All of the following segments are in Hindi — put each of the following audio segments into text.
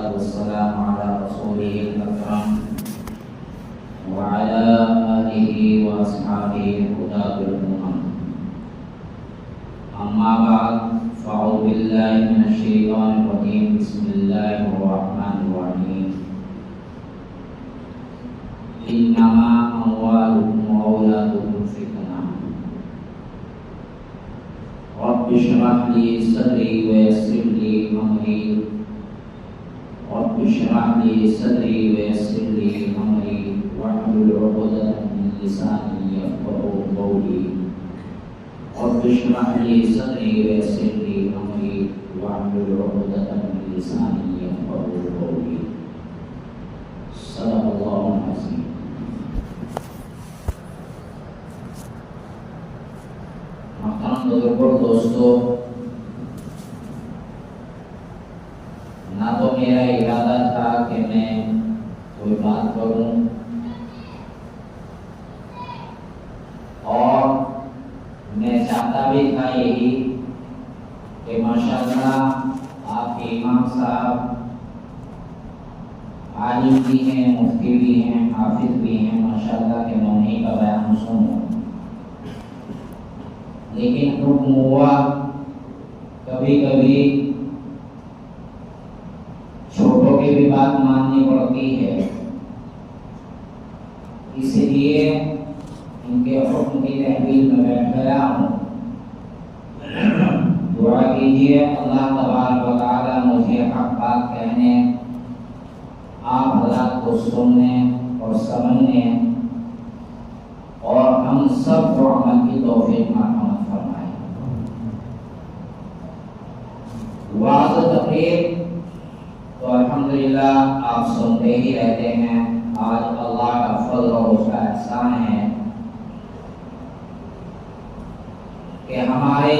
वस्सलातु वस्सलामु अला रसूलिहिल अकरम व अला आलिहि व अस्हाबिहि हुदाtul umam। अम्मा बाद फ़अऊज़ु बिल्लाहि मिनश शैतानिर रजीम। बिस्मिल्लाहिर रहमानिर रहीम। इन्नमा अम्वालुकुम व औलादुकुम फितना। रब्बि इश्रह ली सदरी व यस्सिर ली अमरी। रब्बि इश्रह ली सदरी व यस्सिर ली अमरी वहलुल उक़दतम मिन लिसानी यफ़क़हू क़ौली। रब्बि इश्रह ली सदरी व यस्सिर ली अमरी वहलुल उक़दतम मिन लिसानी यफ़क़हू क़ौली। सल्लल्लाहु अलैहि वसल्लम। बुजुर्गों, दोस्तों, ना तो मेरा इरादा था कि मैं कोई बात करूं और मैं चाहता भी था यही कि माशाअल्लाह आपके इमाम साहब आलिम भी हैं, मुफ्ती भी हैं, हाफिज भी हैं, माशाअल्लाह के मैं उन्हीं का बयान सुनूं। लेकिन हुक्म हुआ कभी कभी छोटों की भी बात माननी पड़ती है, इसलिए इनके हुक्म की तहवील में बैठ गया हूँ। दुआ कीजिए अल्लाह तबारक व तआला मुझे हक बात कहने, आप हज़रात को सुनने और समझने और हम सब को अमल की तौफीक मरहमत फरमाए। वाज़ तकरीर तो अल्हम्दुलिल्लाह आप सुनते ही रहते हैं। आज अल्लाह का फज़ल और उसका एहसान है कि हमारे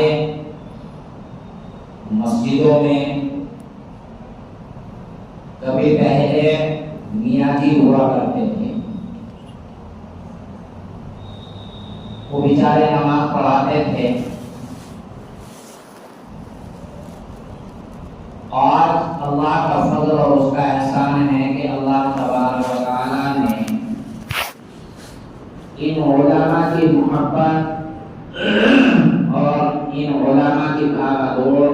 मस्जिदों में कभी पहले मियाँ जी हुआ करते थे। वो बेचारे नमाज पढ़ाते थे और अल्लाह का फज़ल और उसका एहसान है कि अल्लाह तबारक व तआला ने इन उलमा की मोहब्बत और इन उलमा की भागदौड़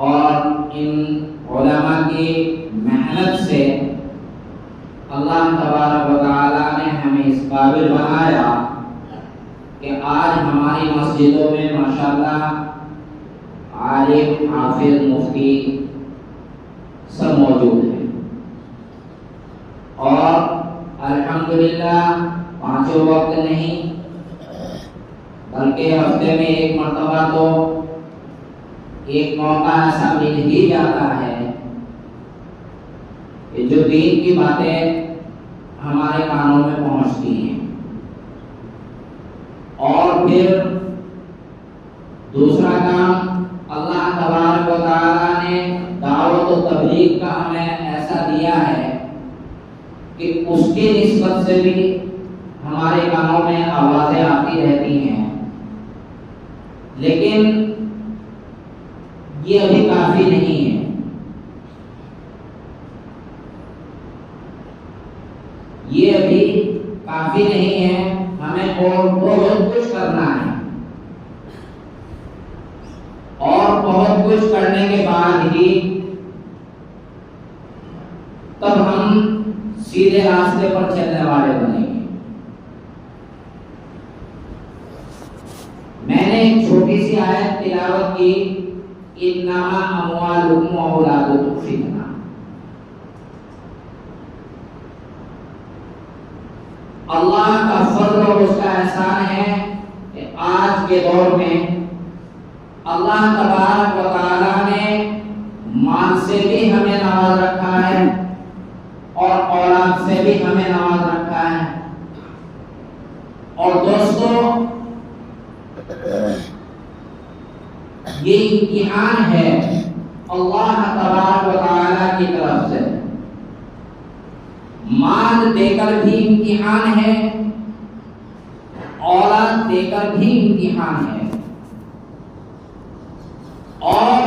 और इन उलमा की मेहनत से अल्लाह तबारक व तआला ने हमें इस काबिल बनाया कि आज हमारी मस्जिदों में माशाअल्लाह आलिम, हाफिज, मुफ्ती सब मौजूद हैं और अल्हम्दुलिल्लाह पांचों वक्त नहीं बल्कि हफ्ते में एक मर्तबा तो एक मौका ऐसा मिल ही जाता है कि जो दीन की बातें हमारे कानों में पहुंचती हैं। और फिर दूसरा काम अल्लाह तबारक व तआला ने दावत और तबलीग का हमें ऐसा दिया है कि उसकी निस्बत से भी हमारे कानों में आवाजें आती रहती हैं, लेकिन ये अभी काफी नहीं है। ये अभी काफी नहीं है, हमें और बहुत कुछ करना है और बहुत कुछ करने के बाद ही तब हम सीधे रास्ते पर चलने वाले बनेंगे। मैंने एक छोटी सी आयत तिलावत की, इन्नमा अम्वालुकुम व औलादुकुम फितना। अल्लाह का फज़ल और उसका एहसान है कि आज के दौर में अल्लाह तबारक व तआला ने माल से भी हमें नवाज रखा है और औलाद से भी हमें नवाज रखा है। और दोस्तों, ये इम्तिहान है अल्लाह तबारक व तआला की तरफ से। माल देकर भी इम्तिहान है, औलाद देकर भी इम्तिहान है। और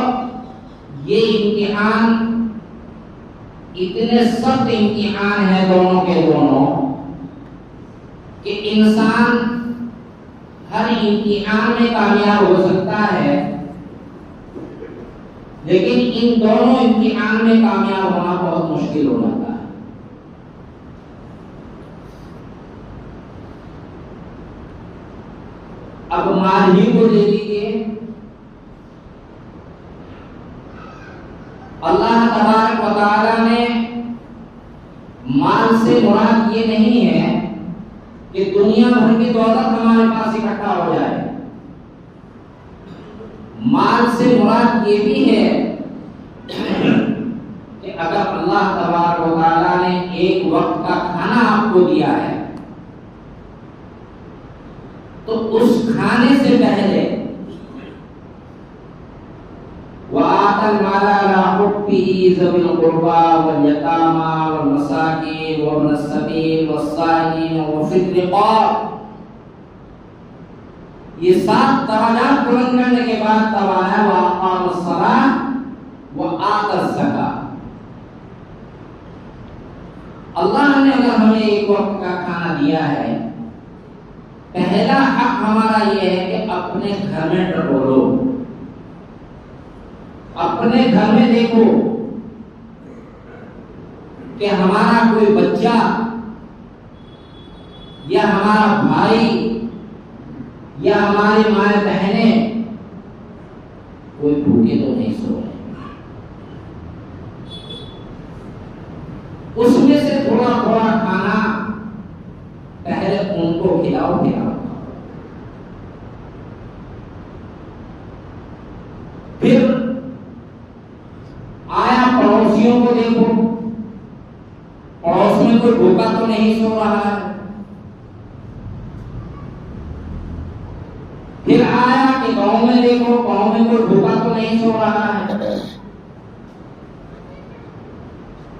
ये इम्तिहान इतने सख्त इम्तिहान है दोनों के दोनों कि इंसान हर इम्तिहान में कामयाब हो सकता है, लेकिन इन दोनों इम्तिहान में कामयाब होना बहुत मुश्किल हो जाता है। अब माल ही को ले लीजिए। अल्लाह तबारक व तआला ने माल से मुराद ये नहीं है कि दुनिया भर की दौलत हमारे पास इकट्ठा हो जाए। माल से मुराद ये भी है कि अगर अल्लाह तबारक व तआला ने एक वक्त का खाना आपको दिया है तो उस खाने से पहले वआतल माला अला हुब्बिही ज़विल कुर्बा वल यतामा वल मसाकीन वब्न सबील वस्साइलीन व फिर रिक़ाब, ये 7 दराजात बुलंद करने के बाद तब आया व अक़ामस सलाह व आतज़ ज़कात। अल्लाह ने अगर हमें एक वक्त का खाना दिया है, पहला हक हमारा यह है कि अपने घर में टटोलो, अपने घर में देखो कि हमारा कोई बच्चा या हमारा भाई या हमारी माए बहने कोई भूखे तो नहीं सो रहे। उसमें से थोड़ा थोड़ा खाना पहले उनको खिलाओ। फिर आया पड़ोसियों को देखो, पड़ोस में कोई भूखा तो नहीं सो रहा है। फिर आया कि गांव में देखो, गांव में कोई भूखा तो नहीं सो रहा है।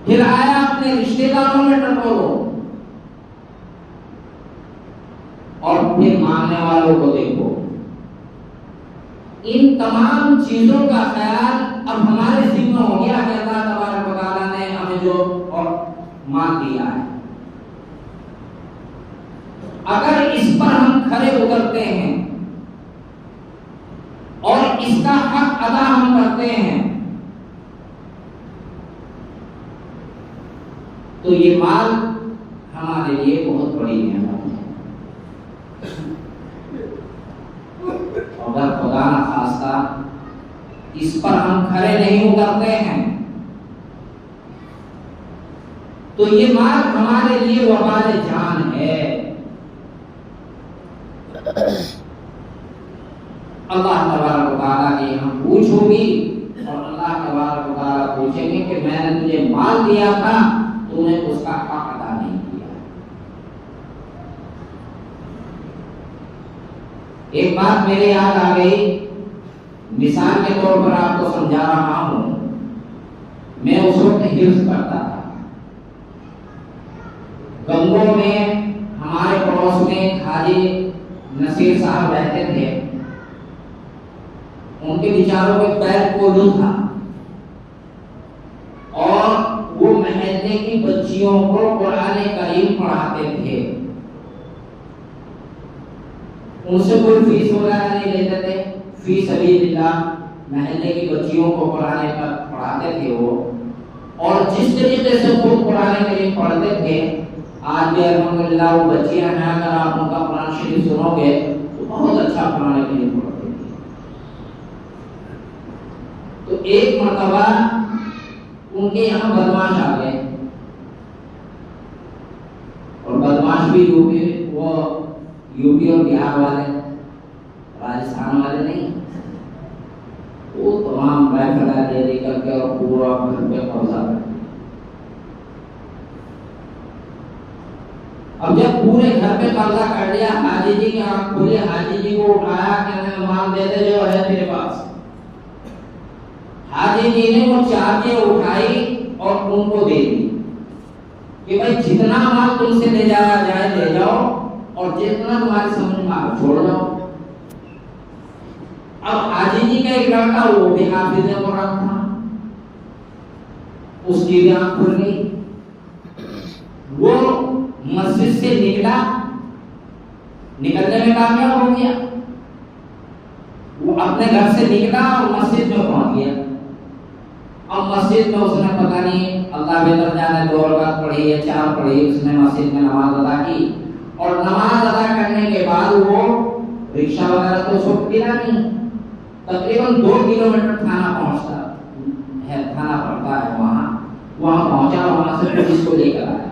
फिर आया अपने रिश्तेदारों में टटोलो और फिर मांगने वालों को देखो। इन तमाम चीजों का ख्याल अब हमारे जिम्मे हो गया कि अल्लाह तबारक व तआला ने हमें जो और मान दिया है। अगर इस पर हम खरे उतरते हैं और इसका हक अदा हम करते हैं तो ये माल हमारे लिए बहुत बड़ी नेमत है। अगर खुदा न खास्ता इस पर हम खरे नहीं उतरते हैं तो ये माल हमारे लिए वबाल जान है। अल्लाह तबारक व तआला की हम पूछ होगी और अल्लाह तबारक व तआला पूछेंगे कि मैंने तुझे माल दिया था, तूने उसका हक अदा नहीं किया। एक बात मेरे याद आ गई, मिसाल के तौर पर आपको समझा रहा हूं। मैं उस वक्त हिफ्ज़ करता था। गंगों में हमारे पड़ोस में हाजी नसीर साहब रहते थे। उनके विचारों में पैर कोल्हू था और वो महल्ले की बच्चियों को कुरान करीम पढ़ाते थे। उनसे कोई फीस वगैरह नहीं लेते थे, फीस सबीलिल्लाह महल्ले की बच्चियों को कुरान पढ़ाते थे वो। और जिस तरीके से वो कुरान करीम पढ़ते थे, आज भी अल्हम्दुलिल्लाह वो बच्चियां हैं, अगर आप उनका कुरान शरीफ सुनोगे तो बहुत अच्छा कुरान करीम पढ़ते थे। तो एक मर्तबा उनके यहाँ बदमाश आ गए, और बदमाश भी यूपी और बिहार वाले, राजस्थान वाले नहीं। वो तमाम बैठा दे करके और पूरा घर पे कब्जा कर। अब जब पूरे घर पे कब्जा कर लिया, हाजी जी की आंख खुली, हाजी जी को उठाया कि माल दे दे जो है तेरे पास। हाजी जी ने वो चाबियां उठाई और उनको दे दी कि भाई जितना माल तुमसे ले जाया जाए ले जाओ, और जितना तुम्हारे समझ में आ छोड़ जाओ। अब हाजी जी का एक लड़का वो भी हाफिज़ कुरान था, उसकी भी आंख खुल गई। वो मस्जिद से निकला, निकलने में कामयाब हो गया। वो अपने घर से निकला और मस्जिद में पहुंच गया। अब मस्जिद में उसने पता नहीं अल्लाह बेहतर जाने 2 रकात पढ़ी या 4 पढ़ी, उसने मस्जिद में नमाज अदा की और नमाज अदा करने के बाद वो रिक्शा वगैरह तो उसको मिला नहीं, तकरीबन 2 किलोमीटर थाना पहुंचता है, थाना पड़ता है वहां पहुंचा, वहां से पुलिस को लेकर आया।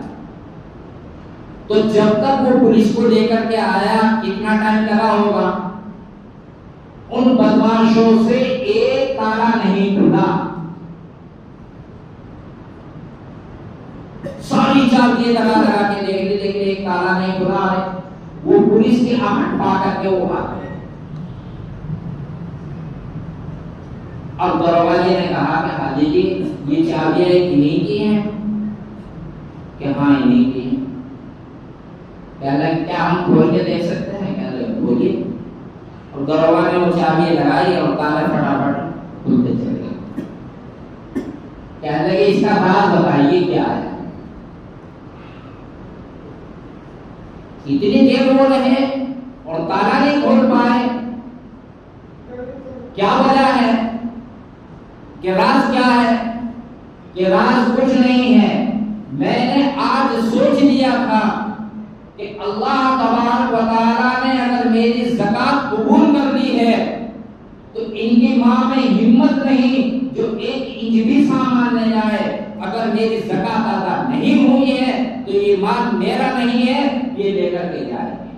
तो जब तक वो पुलिस को लेकर के आया कितना टाइम लगा होगा, उन बदमाशों से एक ताला नहीं खुला। सारी चाबियां लगा लगा के देख ली, लेकिन एक ताला नहीं खुला है। वो पुलिस की आहट पा करके वो भाग गए। अब दरोगा ने कहा कि हाजी जी ये चाबियां इन्हीं की हैं? कि हाँ इन्हीं की हैं। कह लगे क्या हम खोल के देख सकते हैं? कह लगे बोलिए। और दरोगा ने वो चाबियां लगाई और ताला फटाफट खुलते चले गए। कह लगे इसका राज बताइए क्या है? इतनी देर वो रहे और ताला नहीं खोल पाए, क्या वजह है? कि राज क्या है? कि राज कुछ नहीं है। मैंने आज सोच लिया था कि अल्लाह तबारक व तआला ने अगर मेरी ज़कात कबूल कर ली है तो इनकी मां में हिम्मत नहीं जो 1 इंच भी सामान ले जाए। अगर मेरी ज़कात अदा नहीं हुई है तो ये माल मेरा नहीं है, ये लेकर के जाएंगे।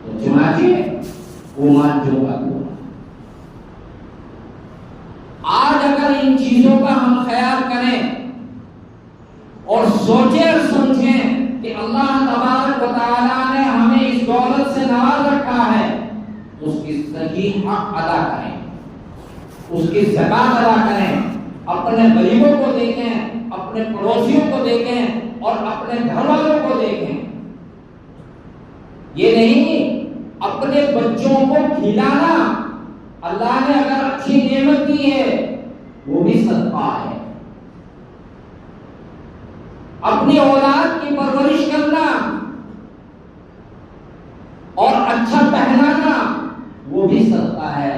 तो चुनाचे वो माल जो का आज अगर इन चीजों का हम ख्याल करें और सोचे और समझें कि अल्लाह तबारक व तआला ने हमें इस दौलत से नवाज रखा है, उसकी सही हक अदा करें, उसकी ज़कात अदा करें, अपने गरीबों को देखें, अपने पड़ोसियों को देखें और अपने घर वालों को देखें। ये नहीं अपने बच्चों को खिलाना, अल्लाह ने अगर अच्छी नेमत दी है वो भी सदका है। अपनी औलाद की परवरिश करना और अच्छा पहनाना वो भी सदका है,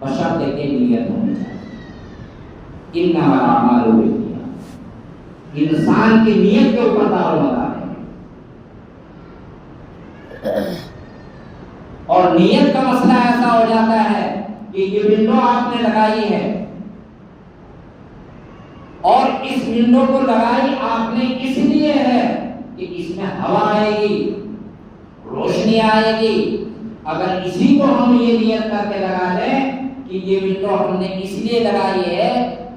बशर्ते के नियत होनी चाहिए। इन्नमल अमालु बिन्नियात, इंसान की नियत के ऊपर दारोमदार है। और नियत का मसला ऐसा हो जाता है कि ये विंडो आपने लगाई है और इस विंडो को लगाई आपने इसलिए है कि इसमें हवा आएगी, रोशनी आएगी। अगर इसी को हम ये नियत करके लगा लें कि ये विंडो हमने इसलिए लगाई है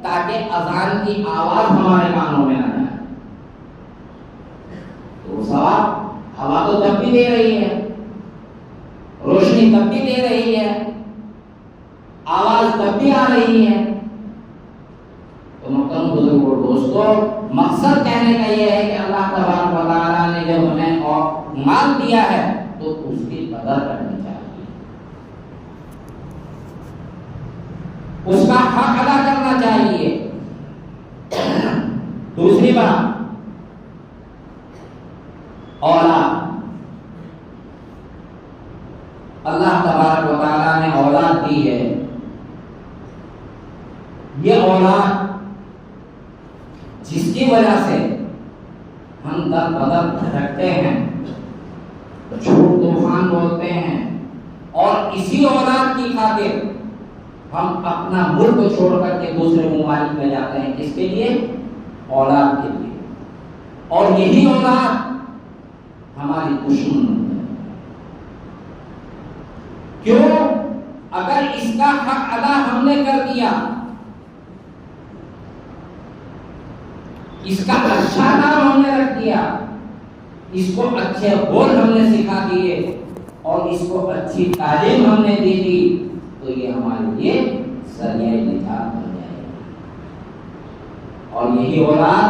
ताकि अजान की आवाज हमारे कानों में आ जाए, तो सवाब हवा तो तब भी दे रही है, रोशनी तब भी दे रही है, आवाज तब भी आ रही है। तो मुहतरम बुजुर्गों और दोस्तों, मकसद कहने का यह है कि अल्लाह तबारक व तआला ने जब हमें और माल दिया है तो उसकी कदर करनी चाहिए, उसका हक अदा करना चाहिए। दूसरी बात, औलाद, अल्लाह तबारक व तआला ने औलाद दी है। ये औलाद जिसकी वजह से हम दर बदर भटकते हैं, झूठ तूफान बोलते हैं और इसी औलाद की खातिर हम अपना मुल्क छोड़ करके दूसरे ममालिक में जाते हैं। किसके लिए? औलाद के लिए। और यही औलाद हमारी दुश्मन है। क्यों? अगर इसका हक अदा हमने कर दिया, इसका अच्छा नाम हमने रख दिया, इसको अच्छे बोल हमने सिखा दिए और इसको अच्छी तालीम हमने दे दी, तो ये हमारे लिए ज़रिया निजात बन जाएगा। और यही औलाद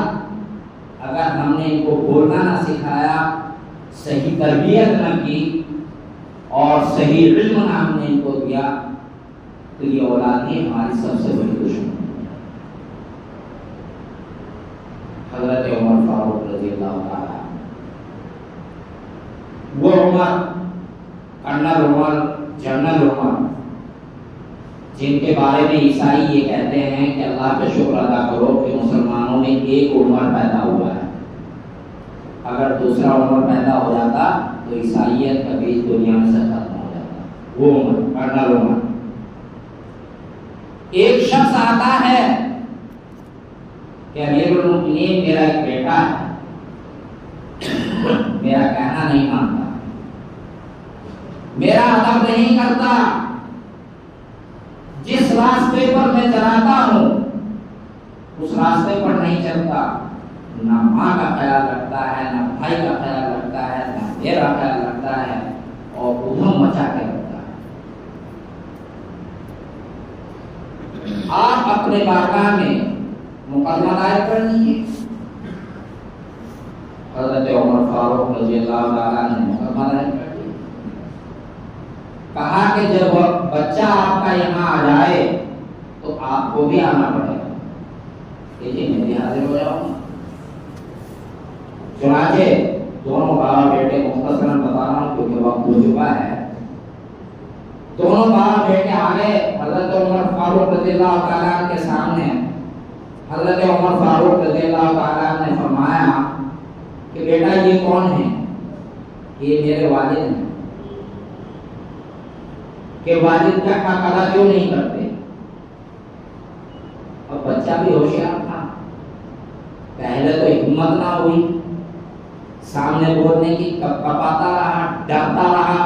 अगर हमने इनको बोलना ना सिखाया, सही तरबियत न की और सही इल्म ना हमने इनको दिया, तो ये औलाद ही हमारी सबसे बड़ी दुश्मन है। हजरत उमर फारूक रज़ियल्लाहु ताला, वो उमर, कर्नल उमर, जनरल उमर, जिनके बारे में ईसाई ये कहते हैं कि अल्लाह का शुक्र अदा करो कि मुसलमानों में एक उमर पैदा हुआ है, अगर दूसरा उमर पैदा हो जाता तो ईसाइयत का बीज दुनिया में से खत्म हो जाता। वो उमर, कर्नल उमर। एक शख्स आता है कि अमीरुल मोमिनीन मेरा एक बेटा है, मेरा कहना नहीं मानता, मेरा अदब नहीं करता, जिस रास्ते पर मैं चलाता हूं उस रास्ते पर नहीं चलता, ना माँ का ख्याल रखता है, ना भाई का ख्याल रखता है, ना मेरा ख्याल रखता है, और उधम मचा के रखता है। आप अपने बारगाह में मुकदमा दायर कर लीजिए। हज़रत उमर फारूक रज़ियल्लाहु ताला ने मुकदमा दायर कर दिया। कहा कि जब बच्चा आपका यहाँ आ जाए तो आपको भी आना पड़ेगा। देखिए मैं भी हाजिर हो जाऊंगा। चुनाचे दोनों बाबा बेटे, मुख्तसरन बता रहा हूँ क्योंकि वक्त हो चुका है, दोनों बाबा बेटे आ गए हज़रत उमर फारूक रज़ियल्लाहु ताला के सामने। हज़रत उमर फारूक रज़ियल्लाहु ताला ने फरमाया कि बेटा ये कौन है? ये मेरे वालिद हैं। कि वालिद का कदा क्यों नहीं करते? अब बच्चा भी होशियार था, पहले तो हिम्मत ना हुई सामने बोलने की, कपाता रहा, डरता रहा।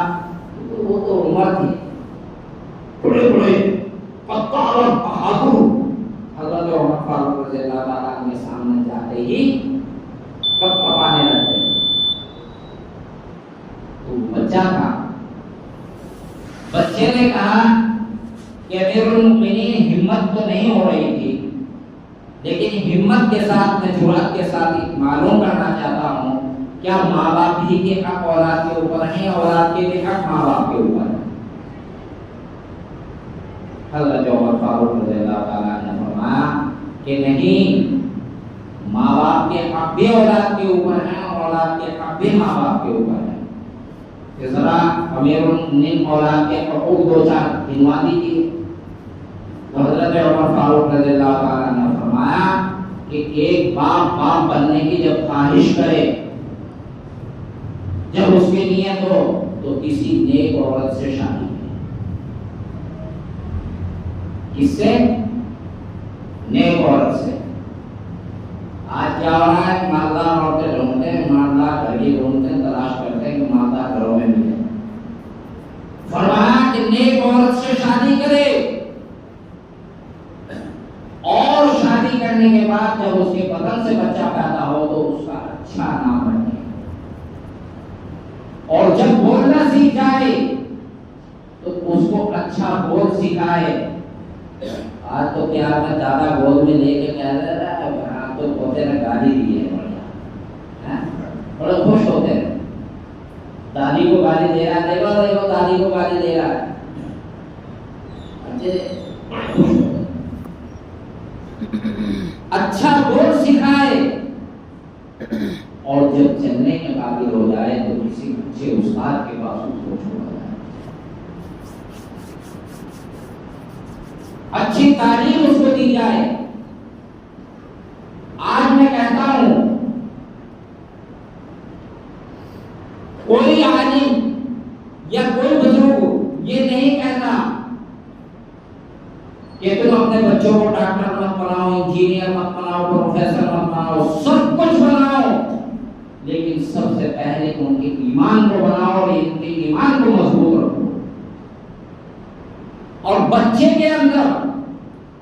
तो वो तो उम्र थी, बड़े बड़े कत्तार बहादुर हज़रत उमर फारूक रज़ियल्लाहु ताला के सामने जाते ही कपाने लगते। तो बच्चा था, बच्चे ने कहा कि अमीरुल मोमिनीन हिम्मत तो नहीं हो रही थी, लेकिन हिम्मत के साथ मैं जुर्रत के साथ मालूम करना चाहता हूँ, क्या माँ बाप भी के हक औलाद के ऊपर है, औलाद के भी हक माँ बाप के ऊपर है? हज़रत उमर फारूक रज़ियल्लाहु ताला ने फरमाया कि नहीं, माँ बाप के हक भी औलाद के ऊपर है, औलाद के हक भी माँ बाप के ऊपर है। जरा अमीरुल मोमिनीन औलाद के हकूक दो चार गिनवा दीजिए। तो हज़रत उमर फारूक रज़ियल्लाहु ताला ने फरमाया कि एक बाप बनने की जब ख्वाहिश करे, जब उसकी नीयत हो, तो किसी नेक औरत से शादी करे। किससे? नेक औरत से। आज क्या हो रहा है? मालदार औरतें ढूंढते हैं, मालदार घर ही ढूंढते हैं, तलाश करते हैं कि मालदार घरों में मिले। फरमाया कि नेक औरत से शादी करे, और शादी करने के बाद जब उसके बदन से बच्चा पैदा हो तो उसका अच्छा नाम रखे, और जब बोलना सीख जाए तो उसको अच्छा बोल सिखाए। आज तो प्यार में दादा गोद में लेके कह रहा है, हाँ तो पोते ने गाली दी है, बढ़िया, बड़े खुश होते हैं। दादी को गाली दे रहा है, देखो देखो दादी को गाली दे रहा है, अच्छे खुश होते। अच्छा बोल सिखाए, और जब चलने के काबिल हो जाए तो किसी अच्छे उस्ताद के पास उसको छोड़ा जाए, अच्छी तालीम उसको दी जाए। आज मैं कहता हूं, कोई आलिम या कोई बुजुर्ग ये नहीं कहता कि तुम अपने बच्चों को डॉक्टर मत बनाओ, इंजीनियर मत बनाओ, प्रोफेसर मत बनाओ, सब कुछ बनाओ, लेकिन सबसे पहले उनके ईमान को बनाओ और उनके ईमान को मजबूत रखो। और बच्चे के अंदर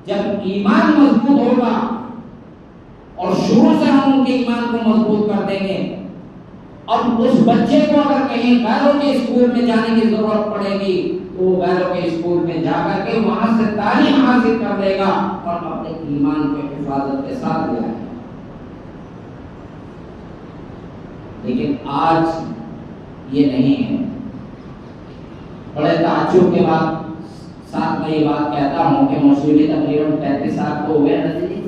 जब ईमान मजबूत होगा, और शुरू से हम उनके ईमान को मजबूत कर देंगे, अब उस बच्चे को अगर कहीं गैरों के स्कूल में जाने की जरूरत पड़ेगी तो वो गैरों के स्कूल में जाकर के वहां से तालीम हासिल कर लेगा और अपने ईमान को हिफाजत के साथ ले आएगा। लेकिन आज ये नहीं है। बड़े ताज्जुब के बाद साथ में ये बात कहता हूँ कि मौजूदी तकरीबन 35 साल को हुए ना जी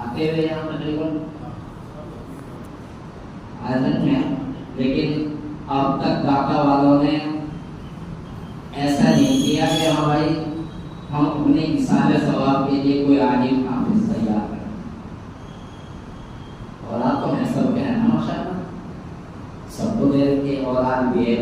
आते हुए यहाँ तकरीबन आयोजन में, लेकिन अब तक ढाका वालों ने ऐसा नहीं किया कि हाँ भाई हम अपने इसाले सवाब के लिए कोई आलिम हाफिज तैयार करें। और आप तो मैं सब कहना माशाअल्लाह सबको दे के और आज भी है